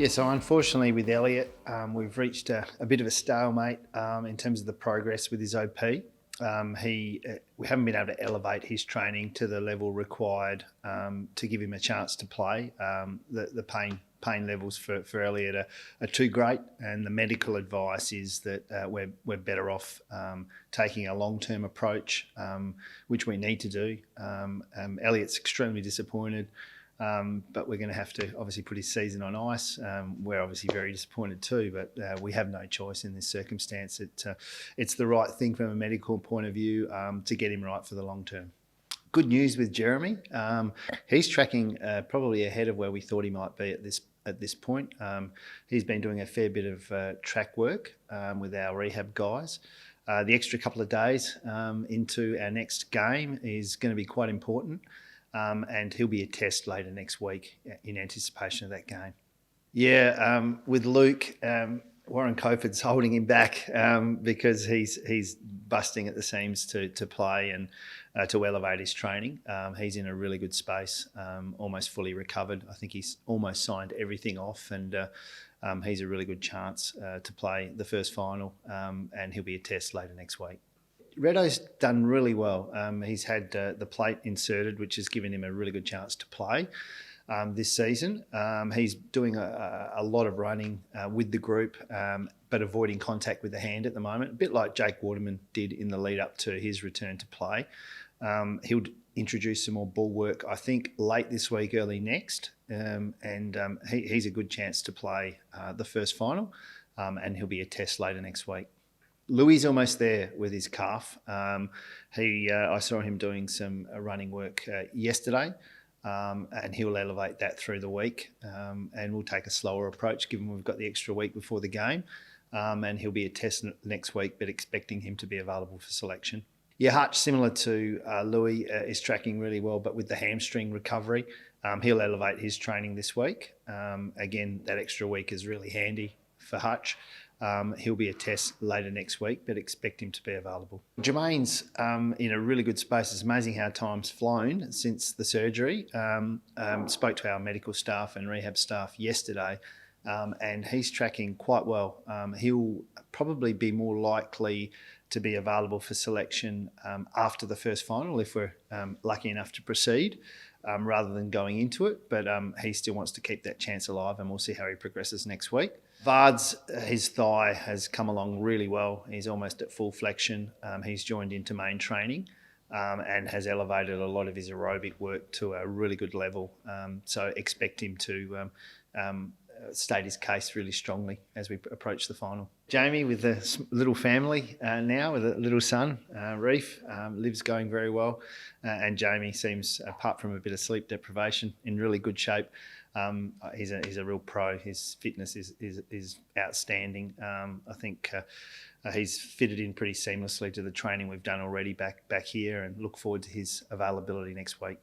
Yeah, so unfortunately with Elliott, we've reached a bit of a stalemate in terms of the progress with his OP. We haven't been able to elevate his training to the level required to give him a chance to play. The pain levels for Elliott are too great, and the medical advice is that we're better off taking a long-term approach, which we need to do. Elliott's extremely disappointed. But we're going to have to obviously put his season on ice. We're obviously very disappointed too, but we have no choice in this circumstance. It's the right thing from a medical point of view to get him right for the long term. Good news with Jeremy. He's tracking probably ahead of where we thought he might be at this point. He's been doing a fair bit of track work with our rehab guys. The extra couple of days into our next game is going to be quite important. And he'll be a test later next week in anticipation of that game. Yeah, with Luke, Warren Coford's holding him back because he's busting at the seams to play and to elevate his training. He's in a really good space, almost fully recovered. I think he's almost signed everything off, and he's a really good chance to play the first final, and he'll be a test later next week. Redo's done really well. He's had the plate inserted, which has given him a really good chance to play this season. He's doing a lot of running with the group, but avoiding contact with the hand at the moment, a bit like Jake Waterman did in the lead up to his return to play. He'll introduce some more ball work, I think, late this week, early next, and he's a good chance to play the first final, and he'll be a test later next week. Louis almost there with his calf. I saw him doing some running work yesterday, and he'll elevate that through the week, and we'll take a slower approach given we've got the extra week before the game, and he'll be a test next week, but expecting him to be available for selection. Yeah, Hutch, similar to Louis, is tracking really well, but with the hamstring recovery, he'll elevate his training this week. Again, that extra week is really handy for Hutch. He'll be a test later next week, but expect him to be available. Jermaine's in a really good space. It's amazing how time's flown since the surgery. Spoke to our medical staff and rehab staff yesterday, and he's tracking quite well. He'll probably be more likely to be available for selection after the first final if we're lucky enough to proceed, rather than going into it. But he still wants to keep that chance alive, and we'll see how he progresses next week. Vard's, his thigh has come along really well. He's almost at full flexion. He's joined into main training and has elevated a lot of his aerobic work to a really good level. So expect him to state his case really strongly as we approach the final. Jamie, with a little family now, with a little son, Reef, lives going very well. And Jamie seems, apart from a bit of sleep deprivation, in really good shape. He's a real pro. His fitness is outstanding. I think he's fitted in pretty seamlessly to the training we've done already back here, and look forward to his availability next week.